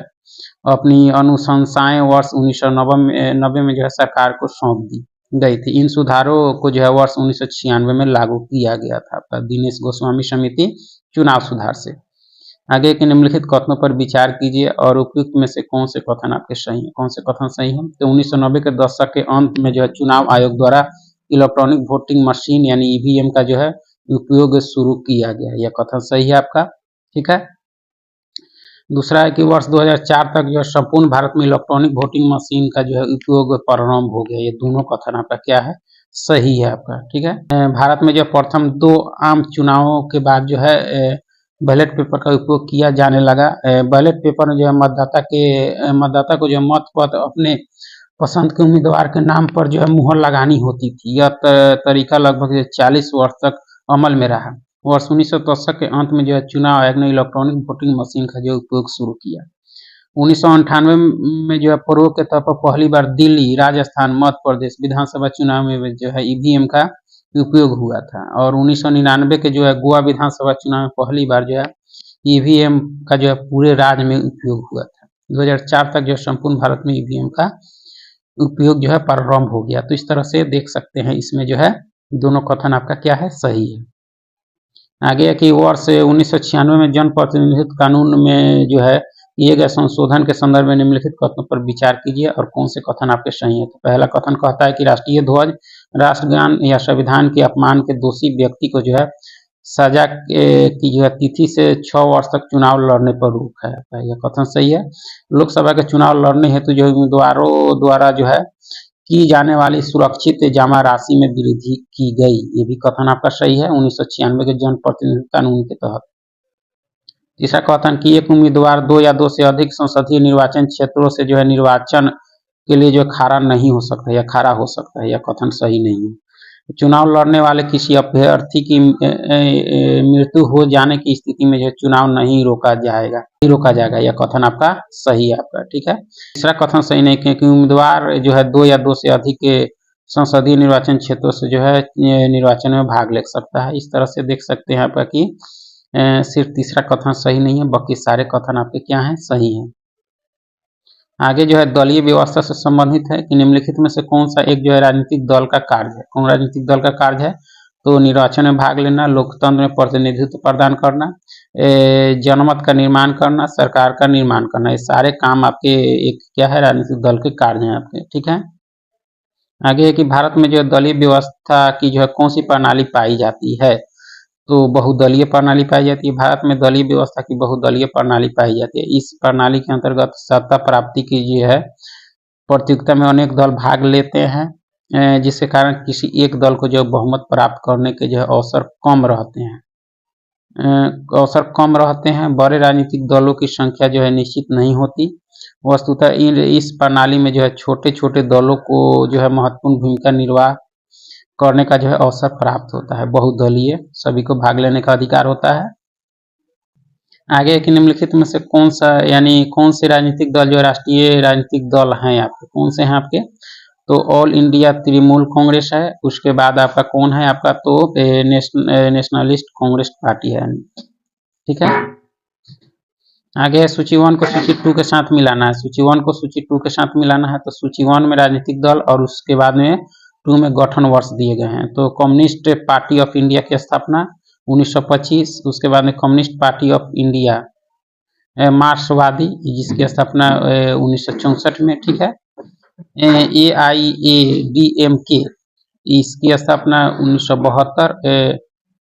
अपनी अनुशंसाएं वर्ष 1990 में जो है सरकार को सौंप दी गई थी। इन सुधारों को जो है वर्ष 1996 में लागू किया गया था दिनेश गोस्वामी समिति चुनाव सुधार से। आगे के निम्नलिखित कथनों पर विचार कीजिए और उपयुक्त में से कौन से कथन आपके सही हैं। कौन से कथन सही हैं? तो 1990 के दशक के अंत में जो है चुनाव आयोग द्वारा इलेक्ट्रॉनिक वोटिंग मशीन यानी ईवीएम का जो है उपयोग शुरू किया गया, यह कथन सही है आपका। ठीक है, दूसरा है कि वर्ष 2004 तक जो है संपूर्ण भारत में इलेक्ट्रॉनिक वोटिंग मशीन का जो है उपयोग प्रारंभ हो गया, ये दोनों कथन आपका क्या है, सही है आपका। ठीक है, भारत में जो प्रथम 2 आम चुनावों के बाद जो है बैलेट पेपर का उपयोग किया जाने लगा। बैलेट पेपर में जो है मतदाता को जो मत पत्र अपने पसंद के उम्मीदवार के नाम पर जो है मुहर लगानी होती थी। यह तरीका लगभग 40 वर्ष तक अमल में रहा। वर्ष 1960 के अंत में जो है चुनाव आयोग ने इलेक्ट्रॉनिक वोटिंग मशीन का जो उपयोग शुरू किया। 1998 में जो है पूर्व के तौर पर पहली बार दिल्ली, राजस्थान, मध्य प्रदेश विधानसभा चुनाव में जो है ईवीएम का उपयोग हुआ था। और 1999 के जो है गोवा विधानसभा चुनाव में पहली बार जो है ईवीएम का जो है पूरे राज्य में उपयोग हुआ था। 2004 तक जो संपूर्ण भारत में ईवीएम का उपयोग जो है प्रारंभ हो गया। तो इस तरह से देख सकते हैं इसमें जो है दोनों कथन आपका क्या है, सही है। आगे है कि वर्ष 1996 में जन प्रतिनिधित्व कानून में जो है किए गए संशोधन के संदर्भ में निम्नलिखित कथनों पर विचार कीजिए और कौन से कथन आपके सही है। तो पहला कथन कहता है कि राष्ट्रीय ध्वज, राष्ट्रगान या संविधान के अपमान के दोषी व्यक्ति को जो है सजा की जो है तिथि से 6 वर्ष तक चुनाव लड़ने पर रोक है, यह कथन सही है। लोकसभा के चुनाव लड़ने हेतु जो उम्मीदवारों द्वारा जो है की जाने वाली सुरक्षित जमा राशि में वृद्धि की गई, ये भी कथन आपका सही है 1996 के जनप्रतिनिधि कानून के तहत। तीसरा कथन कि एक उम्मीदवार 2 या 2 से अधिक संसदीय निर्वाचन क्षेत्रों से जो है निर्वाचन के लिए जो खड़ा नहीं हो सकता या खड़ा हो सकता है, यह कथन सही नहीं है। चुनाव लड़ने वाले किसी अभ्यर्थी की मृत्यु हो जाने की स्थिति में जो चुनाव नहीं रोका जाएगा, यह कथन आपका सही है आपका, ठीक है। तीसरा कथन सही नहीं, क्योंकि उम्मीदवार जो है 2 या 2 से अधिक के संसदीय निर्वाचन क्षेत्रों से जो है निर्वाचन में भाग ले सकता है। इस तरह से देख सकते हैं आपका कि सिर्फ तीसरा कथन सही नहीं है, बाकी सारे कथन आपके क्या हैं, सही हैं। आगे जो है दलीय व्यवस्था से संबंधित है कि निम्नलिखित में से कौन सा एक जो है राजनीतिक दल का कार्य है। कौन राजनीतिक दल का कार्य है? तो निर्वाचन में भाग लेना, लोकतंत्र में प्रतिनिधित्व प्रदान करना, जनमत का निर्माण करना, सरकार का निर्माण करना, ये सारे काम आपके एक क्या है, राजनीतिक दल के कार्य हैं आपके, ठीक है। आगे है कि भारत में जो दलीय व्यवस्था की जो है कौन सी प्रणाली पाई जाती है, तो बहुदलीय प्रणाली पाई जाती है। भारत में दलीय व्यवस्था की बहुदलीय प्रणाली पाई जाती है। इस प्रणाली के अंतर्गत सत्ता प्राप्ति की जो है प्रतियोगिता में अनेक दल भाग लेते हैं, जिसके कारण किसी एक दल को जो बहुमत प्राप्त करने के जो है अवसर कम रहते हैं। बड़े राजनीतिक दलों की संख्या जो है निश्चित नहीं होती। वस्तुतः इस प्रणाली में जो है छोटे छोटे दलों को जो है महत्वपूर्ण भूमिका निर्वाह करने का जो है अवसर प्राप्त होता है। बहुदलीय सभी को भाग लेने का अधिकार होता है। आगे कि निम्नलिखित में से कौन सा यानी कौन से राजनीतिक दल जो राष्ट्रीय राजनीतिक दल हैं आपके, कौन से हैं आपके, तो ऑल इंडिया तृणमूल कांग्रेस है। उसके बाद आपका कौन है आपका, तो नेशनलिस्ट कांग्रेस पार्टी है, ठीक है। आगे सूची 1 को सूची 2 के साथ मिलाना है। सूची 1 को सूची 2 के साथ मिलाना है, तो सूची 1 में राजनीतिक दल और उसके बाद में 2 में गठन वर्ष दिए गए हैं। तो कम्युनिस्ट पार्टी ऑफ इंडिया की स्थापना 1925, उसके बाद में कम्युनिस्ट पार्टी ऑफ इंडिया मार्क्सवादी, जिसकी स्थापना 1964 में, ठीक है। AIADMK इसकी स्थापना 1972,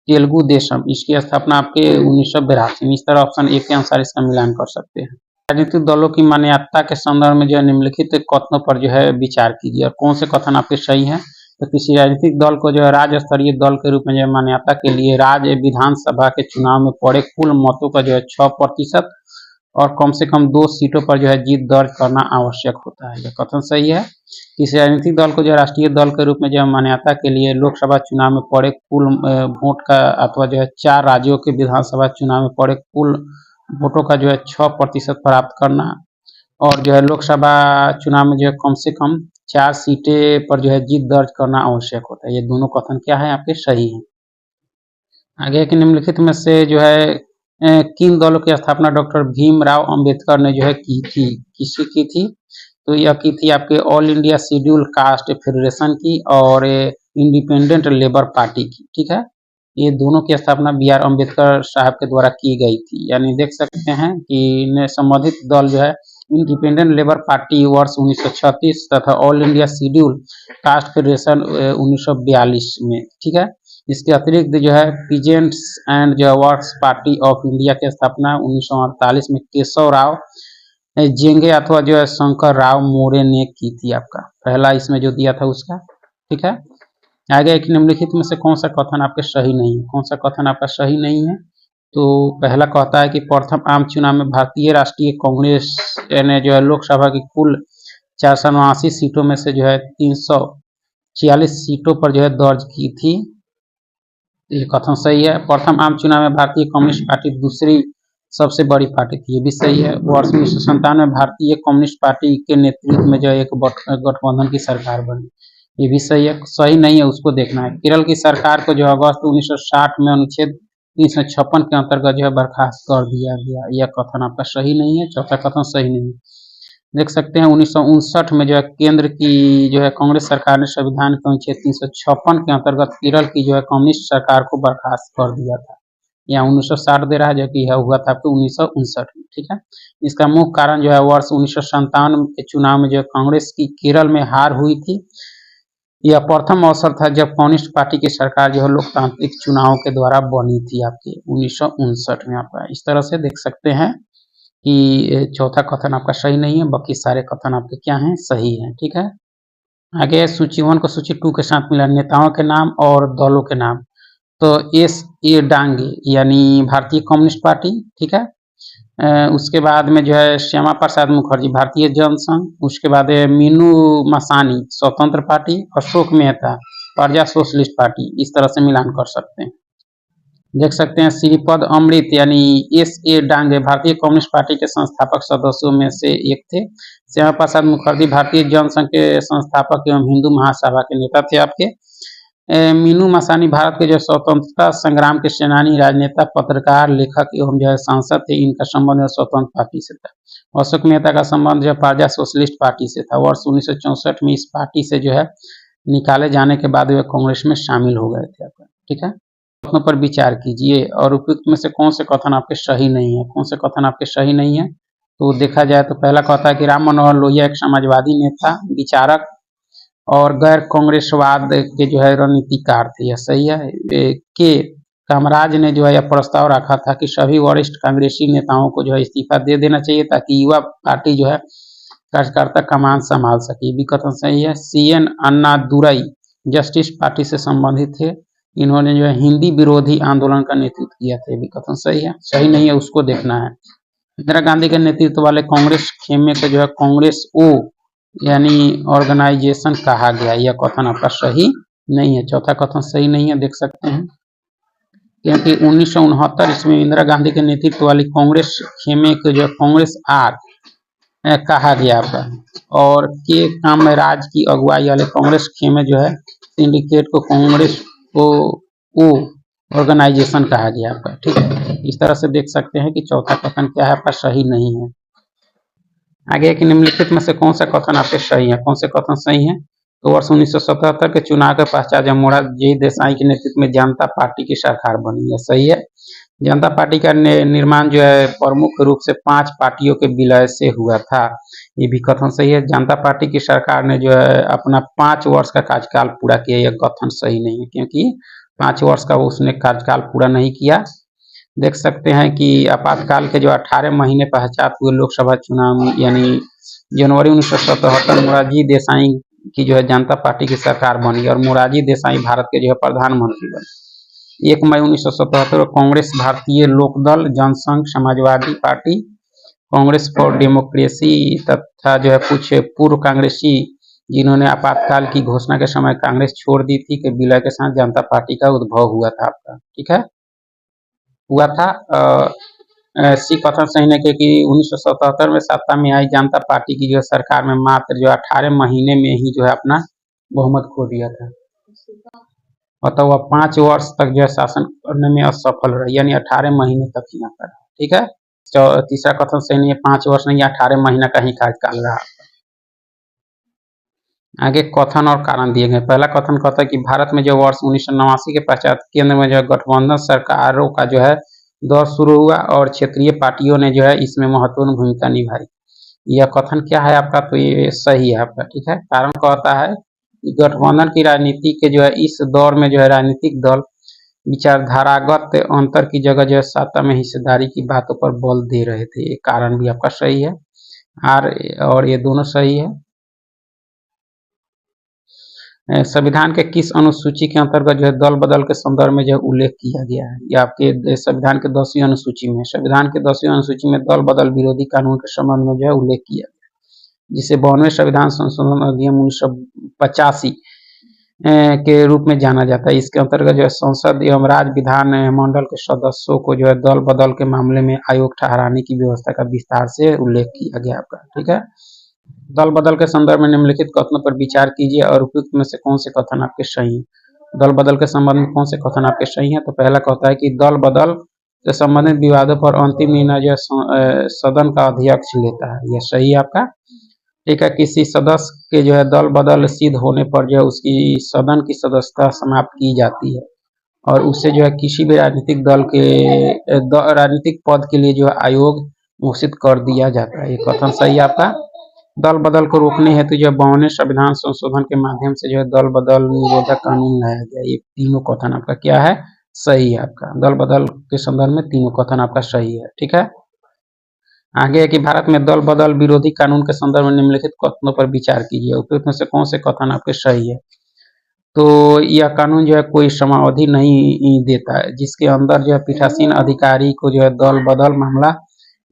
तेलुगु देशम इसकी स्थापना आपके 1982 में। इस तरह ऑप्शन ए के अनुसार इसका मिलान कर सकते हैं। राजनीतिक दलों की मान्यता के संदर्भ में जो है निम्नलिखित कथनों पर जो है विचार कीजिए और कौन से कथन आपके सही हैं। तो किसी राजनीतिक दल को जो है राज्य स्तरीय दल के रूप में जो है मान्यता के लिए राज्य विधानसभा के चुनाव में पड़े कुल मतों का जो है 6% और कम से कम 2 सीटों पर जो है जीत दर्ज करना आवश्यक होता है, यह कथन सही है। किसी राजनीतिक दल को जो राष्ट्रीय दल के रूप में जो मान्यता के लिए लोकसभा चुनाव में पड़े कुल वोट का अथवा जो है 4 राज्यों के विधानसभा चुनाव में पड़े कुल वोटों का जो है 6% प्राप्त करना और जो है लोकसभा चुनाव में जो है कम से कम 4 सीटें पर जो है जीत दर्ज करना आवश्यक होता है। ये दोनों कथन क्या है आपके, सही है। आगे के निम्नलिखित में से जो है किन दलों की स्थापना डॉक्टर भीमराव अंबेडकर ने जो है की थी, किसकी की थी, तो यह की थी आपके all India schedule caste federation की और इंडिपेंडेंट लेबर पार्टी की, ठीक है। ये दोनों की स्थापना बी आर अम्बेडकर साहब के द्वारा की गई थी। यानी देख सकते हैं कि संबंधित दल जो है इंडिपेंडेंट लेबर पार्टी वर्ष 1936 तथा all India schedule caste federation 1942 में, ठीक है। इसके अतिरिक्त जो है पीजेंट्स एंड जो वर्क्स पार्टी ऑफ इंडिया की स्थापना 1948 में केशव राव जेंगे अथवा जो है शंकर राव मोरे ने की थी। आपका पहला इसमें जो दिया था उसका, ठीक है। आगे एक निम्नलिखित में से कौन सा कथन आपके सही नहीं है, कौन सा कथन आपका सही नहीं है, तो पहला कहता है कि प्रथम आम चुनाव में भारतीय राष्ट्रीय कांग्रेस ने जो है लोकसभा की कुल 489 सीटों में से जो है 346 सीटों पर जो है दर्ज की थी, ये कथन सही है। प्रथम आम चुनाव में भारतीय कम्युनिस्ट पार्टी दूसरी सबसे बड़ी पार्टी थी, ये भी सही है। वर्ष 1997 में भारतीय कम्युनिस्ट पार्टी के नेतृत्व में जो एक गठबंधन की सरकार बनी, ये भी सही है। सही नहीं है उसको देखना है। केरल की सरकार को जो अगस्त 1960 में अनुच्छेद 356 के अंतर्गत जो है बर्खास्त कर दिया गया, यह कथन आपका सही नहीं है। चौथा कथन सही नहीं है। देख सकते हैं 1959 में जो है केंद्र की जो है कांग्रेस सरकार ने संविधान के अनुच्छेद 356 के अंतर्गत केरल की जो है कम्युनिस्ट सरकार को बर्खास्त कर दिया था। यहाँ 1960 दे रहा है, जो कि यह हुआ था आपको 1959 में, ठीक है। इसका मुख्य कारण जो है वर्ष 1957 के चुनाव में जो कांग्रेस की केरल में हार हुई थी। यह प्रथम अवसर था जब कम्युनिस्ट पार्टी की सरकार जो है लोकतांत्रिक चुनाव के द्वारा बनी थी आपके 1959 में। आपका इस तरह से देख सकते हैं कि चौथा कथन आपका सही नहीं है, बाकी सारे कथन आपके क्या हैं, सही हैं, ठीक है। आगे सूची 1 को सूची 2 के साथ मिला नेताओं के नाम और दलों के नाम। तो एस ए डांगे यानी भारतीय कम्युनिस्ट पार्टी, ठीक है। उसके बाद में जो है श्यामा प्रसाद मुखर्जी भारतीय जनसंघ, उसके बाद मीनू मसानी स्वतंत्र पार्टी, अशोक मेहता प्रजा सोशलिस्ट पार्टी, इस तरह से मिलान कर सकते हैं। देख सकते हैं श्रीपद अमृत यानी एस ए डांगे भारतीय कम्युनिस्ट पार्टी के संस्थापक सदस्यों में से एक थे। श्यामा प्रसाद मुखर्जी भारतीय जनसंघ के संस्थापक एवं हिंदू महासभा के नेता थे आपके। मीनू मसानी भारत के जो स्वतंत्रता संग्राम के सेनानी, राजनेता, पत्रकार, लेखक एवं जो है सांसद थे। इनका संबंध स्वतंत्र पार्टी से था। अशोक मेहता का संबंध जो प्रजा सोशलिस्ट पार्टी से था। वर्ष 1964 में इस पार्टी से जो है निकाले जाने के बाद वे कांग्रेस में शामिल हो गए थे आपका, ठीक है। कथनों पर विचार कीजिए और उपयुक्त में से कौन से कथन आपके सही नहीं है। कौन से कथन आपके सही नहीं है तो देखा जाए तो पहला कहता है कि राम मनोहर लोहिया एक समाजवादी नेता, विचारक और गैर कांग्रेसवाद के जो है रणनीतिकार थे, यह सही है। के कामराज ने जो है यह प्रस्ताव रखा था कि सभी वरिष्ठ कांग्रेसी नेताओं को जो है इस्तीफा दे देना चाहिए ताकि युवा पार्टी जो है कार्यकर्ता कमान संभाल सके, भी कथन सही है। CN अन्नादुरई जस्टिस पार्टी से संबंधित थे। इन्होंने जो है हिंदी विरोधी आंदोलन का नेतृत्व किया था, भी कथन सही है। सही नहीं है उसको देखना है। इंदिरा गांधी के नेतृत्व वाले कांग्रेस खेमे को जो है कांग्रेस ओ यानी ऑर्गेनाइजेशन कहा गया, यह कथन आपका सही नहीं है। चौथा कथन सही नहीं है, देख सकते हैं। क्योंकि 1969 ईस्वी में इंदिरा गांधी के नेतृत्व वाली कांग्रेस खेमे को जो कांग्रेस आर कहा गया आपका। और के कामराज की अगुवाई वाले कांग्रेस खेमे जो है सिंडिकेट को कांग्रेस ओ ऑर्गेनाइजेशन कहा गया आपका, ठीक है। इस तरह से देख सकते हैं कि चौथा कथन क्या है आपका सही नहीं है। आगे कि निम्नलिखित में से कौन सा कथन आपके सही है। कौन से कथन सही है तो वर्ष 1977 के चुनाव के पश्चात जब मोरारजी देसाई के नेतृत्व में जनता पार्टी की सरकार बनी है, सही है। जनता पार्टी का निर्माण जो है प्रमुख रूप से 5 पार्टियों के विलय से हुआ था, ये भी कथन सही है। जनता पार्टी की सरकार ने जो है अपना 5 वर्ष का कार्यकाल पूरा किया, यह कथन सही नहीं है क्योंकि 5 वर्ष का उसने कार्यकाल पूरा नहीं किया। देख सकते हैं कि आपातकाल के जो 18 महीने पश्चात हुए लोकसभा चुनाव यानी जनवरी 1977 मोरारजी देसाई की जो है जनता पार्टी की सरकार बनी और मोरारजी देसाई भारत के जो है प्रधानमंत्री बने। 1 मई 1977 Congress, Bharatiya Lokdal, Jansangh, Samajwadi party, Congress for democracy तथा जो है कुछ पूर्व कांग्रेसी जिन्होंने आपातकाल की घोषणा के समय कांग्रेस छोड़ दी थी के विलय के साथ जनता पार्टी का उद्भव हुआ था आपका, ठीक है, हुआ था। सी कथन सही नहीं क्योंकि 1977 में सत्ता में आई जनता पार्टी की जो सरकार में मात्र जो 18 महीने में ही जो है अपना बहुमत खो दिया था, अतः वह 5 वर्ष तक जो है शासन करने में असफल रही, यानी 18 महीने तक ही ना करा, ठीक है। तीसरा कथन सही नहीं है, 5 वर्ष नहीं 18 महीना का ही कार्यकाल रहा। आगे कथन और कारण दिए गए। पहला कथन कहता है कि भारत में जो वर्ष 1989 के पश्चात केंद्र में जो गठबंधन सरकारों का जो है दौर शुरू हुआ और क्षेत्रीय पार्टियों ने जो है इसमें महत्वपूर्ण भूमिका निभाई, यह कथन क्या है आपका तो ये सही है आपका, ठीक है। कारण कहता है कि गठबंधन की राजनीति के जो है इस दौर में जो है राजनीतिक दल विचारधारागत अंतर की जगह जो है सत्ता में हिस्सेदारी की बातों पर बल दे रहे थे, ये कारण भी आपका सही है। और ये दोनों सही है। संविधान के किस अनुसूची के अंतर्गत जो है दल बदल के संदर्भ में जो है उल्लेख किया गया है, ये आपके संविधान के 10वीं अनुसूची में। संविधान के 10वीं अनुसूची में दल बदल विरोधी कानून के संबंध में जो है उल्लेख किया गया, जिसे 92वें संविधान संशोधन अधिनियम 1985 के रूप में जाना जाता है। इसके अंतर्गत जो है संसद एवं राज्य विधान मंडल के सदस्यों को जो है दल बदल के मामले में आयोग ठहराने की व्यवस्था का विस्तार से उल्लेख किया गया आपका, ठीक है। दल बदल के संदर्भ में निम्नलिखित कथनों पर विचार कीजिए और उपयुक्त में से कौन से कथन आपके सही हैं। दल बदल के संबंध में कौन से कथन आपके सही हैं तो पहला कहता है कि दल बदल से संबंधित विवादों पर अंतिम निर्णय जो सदन का अध्यक्ष लेता है, यह सही है आपका, ठीक है। किसी सदस्य के जो है दल बदल सिद्ध होने पर जो है उसकी सदन की सदस्यता समाप्त की जाती है और उससे जो है किसी भी राजनीतिक दल के राजनीतिक पद के लिए जो है आयोग घोषित कर दिया जाता है, ये कथन सही है आपका। दल बदल को रोकने हेतु जो 52वें संविधान संशोधन के माध्यम से जो है दल बदल निरोधक कानून लाया गया, ये तीनों कथन आपका क्या है सही है आपका। दल बदल के संदर्भ में तीनों कथन आपका सही है, ठीक है। आगे है कि भारत में दल बदल विरोधी कानून के संदर्भ में निम्नलिखित कथनों पर विचार कीजिए, उपयुक्त में से कौन से कथन आपके सही है। तो यह कानून जो है कोई समावधि नहीं देता है, जिसके अंदर जो है पीठासीन अधिकारी को जो है दल बदल मामला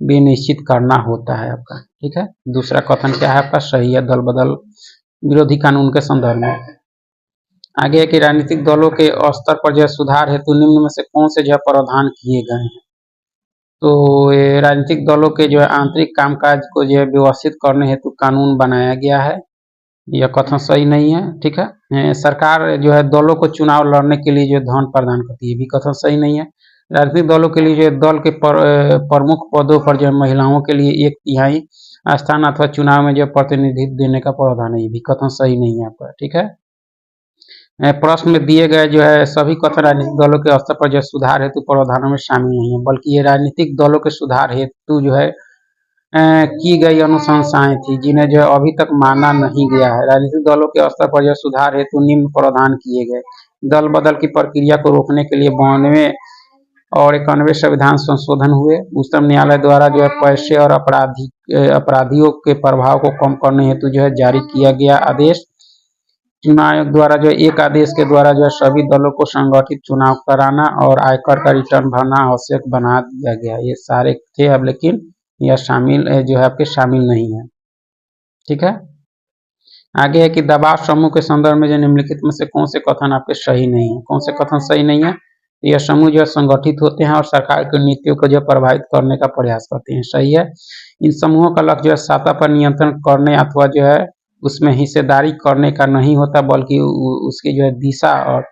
भी निश्चित करना होता है आपका, ठीक है। दूसरा कथन क्या है आपका सही है, दल बदल विरोधी कानून के संदर्भ में। आगे है कि राजनीतिक दलों के स्तर पर जो है सुधार हेतु निम्न में से कौन से जो है प्रावधान किए गए हैं। तो ये राजनीतिक दलों के जो है आंतरिक कामकाज को जो है व्यवस्थित करने हेतु कानून बनाया गया है, यह कथन सही नहीं है, ठीक है। सरकार जो है दलों को चुनाव लड़ने के लिए जो धन प्रदान करती है, भी कथन सही नहीं है। राजनीतिक दलों के लिए जो दल के प्रमुख पदों पर जो है महिलाओं के लिए 1/3 स्थान अथवा चुनाव में जो प्रतिनिधित्व देने का प्रावधान है, ये भी कथन सही नहीं है आपका, ठीक है। प्रश्न में दिए गए जो है सभी कथन राजनीतिक दलों के स्तर पर जो सुधार हेतु प्रावधानों में शामिल नहीं है, बल्कि ये राजनीतिक दलों के सुधार हेतु जो है की गई अनुशंसाएं थी, जिन्हें जो है अभी तक माना नहीं गया है। राजनीतिक दलों के स्तर पर जो सुधार हेतु निम्न प्रावधान किए गए। दल बदल की प्रक्रिया को रोकने के लिए 92 और 91 संविधान संशोधन हुए। उच्चतम न्यायालय द्वारा जो है पैसे और अपराधियों के प्रभाव को कम करने हेतु जो है जारी किया गया आदेश। चुनाव आयोग द्वारा जो एक आदेश के द्वारा जो है सभी दलों को संगठित चुनाव कराना और आयकर का रिटर्न भरना आवश्यक बना दिया गया। ये सारे थे अब, लेकिन यह शामिल जो है आपके शामिल नहीं है, ठीक है। आगे है कि दबाव समूह के संदर्भ में जो निम्नलिखित में से कौन से कथन आपके सही नहीं है। कौन से कथन सही नहीं है। यह समूह जो है संगठित होते हैं और सरकार की नीतियों को जो प्रभावित करने का प्रयास करते हैं, सही है। इन समूहों का लक्ष्य जो है सत्ता पर नियंत्रण करने अथवा जो है उसमें हिस्सेदारी करने का नहीं होता, बल्कि उसकी जो है दिशा और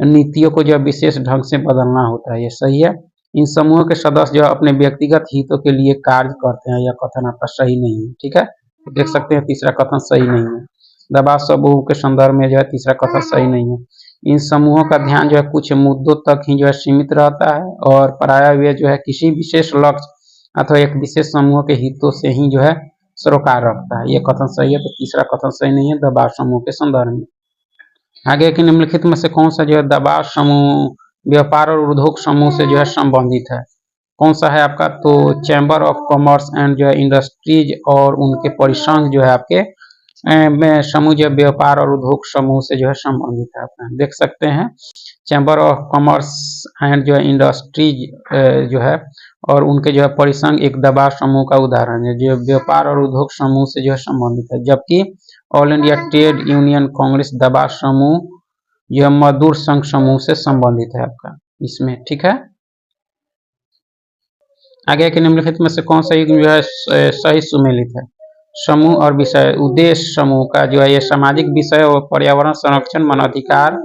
नीतियों को जो है विशेष ढंग से बदलना होता है, ये सही है। इन समूहों के सदस्य जो अपने व्यक्तिगत हितों के लिए कार्य करते हैं, यह कथन आपका सही नहीं है, ठीक है। तो देख सकते हैं तीसरा कथन सही नहीं है। दबाव समूह के संदर्भ में जो है तीसरा कथन सही नहीं है। इन समूहों का ध्यान जो है कुछ मुद्दों तक ही जो है सीमित रहता है और पराया हुए जो है किसी विशेष लक्ष्य अथवा एक विशेष समूह के हितों से ही जो है सरोकार रखता है, ये कथन सही है। तो तीसरा कथन सही नहीं है दबाव समूह के संदर्भ में। आगे के निम्नलिखित में से कौन सा जो है दबाव समूह व्यापार और उद्योग समूह से जो है संबंधित है। कौन सा है आपका। तो चैम्बर ऑफ कॉमर्स एंड जो है इंडस्ट्रीज और उनके परिसंघ जो है आपके में समूह जो व्यापार और उद्योग समूह से जो है संबंधित है। आप देख सकते हैं चैम्बर ऑफ कॉमर्स एंड जो है इंडस्ट्रीज जो है और उनके जो है परिसंघ एक दबाव समूह का उदाहरण है जो व्यापार और उद्योग समूह से जो है संबंधित है, जबकि all India trade union Congress दबाव समूह यह मजदूर संघ समूह से संबंधित है आपका इसमें, ठीक है। आगे के निम्नलिखित में से कौन सा जो है सही सुमेलित है। समूह और विषय। उद्देश्य समूह का जो है ये सामाजिक विषय और पर्यावरण संरक्षण, मानवाधिकार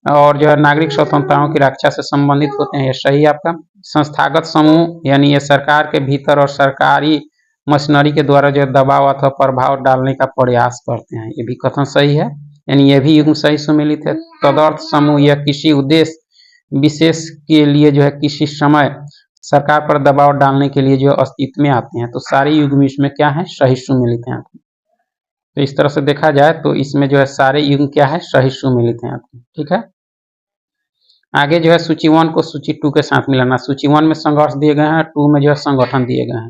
और जो है नागरिक स्वतंत्रताओं की रक्षा से संबंधित होते हैं, ये सही आपका। संस्थागत समूह यानी ये सरकार के भीतर और सरकारी मशीनरी के द्वारा जो दबाव अथवा प्रभाव डालने का प्रयास करते हैं, ये भी कथन सही है, यानी ये भी युग्म सही सुमेलित है। तदर्थ समूह या किसी उद्देश्य विशेष के लिए जो है किसी समय सरकार पर दबाव डालने के लिए जो अस्तित्व में आते हैं, तो सारे युग्म इसमें क्या है सही सुमेलित हैं आपके। तो इस तरह से देखा जाए तो इसमें जो है सारे युग्म क्या है सही सुमेलित हैं आपके, ठीक है। आगे जो है सूची 1 को सूची 2 के साथ मिलाना। सूची 1 में संघर्ष दिए गए हैं, 2 में जो है संगठन दिए गए हैं।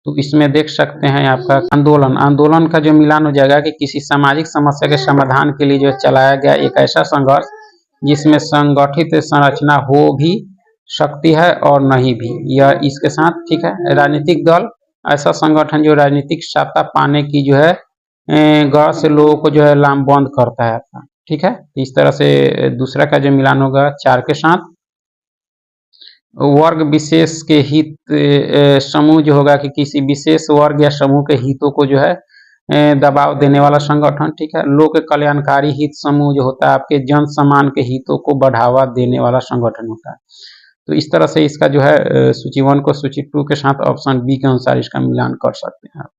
तो इसमें देख सकते हैं आपका आंदोलन का जो मिलान हो जाएगा कि किसी सामाजिक समस्या के समाधान के लिए जो चलाया गया एक ऐसा संघर्ष जिसमें संगठित संरचना हो भी सकती है और नहीं भी, यह इसके साथ, ठीक है। राजनीतिक दल ऐसा संगठन जो राजनीतिक सत्ता पाने की जो है गरज से लोगों को जो है लामबंद करता है आपका, ठीक है। इस तरह से दूसरा का जो मिलान होगा 4 के साथ। वर्ग विशेष के हित समूह जो होगा कि किसी विशेष वर्ग या समूह के हितों को जो है दबाव देने वाला संगठन, ठीक है। लोक कल्याणकारी हित समूह जो होता है आपके जन सम्मान के हितों को बढ़ावा देने वाला संगठन होता है। तो इस तरह से इसका जो है सूची 1 को सूची 2 के साथ ऑप्शन बी के अनुसार इसका मिलान कर सकते हैं आप।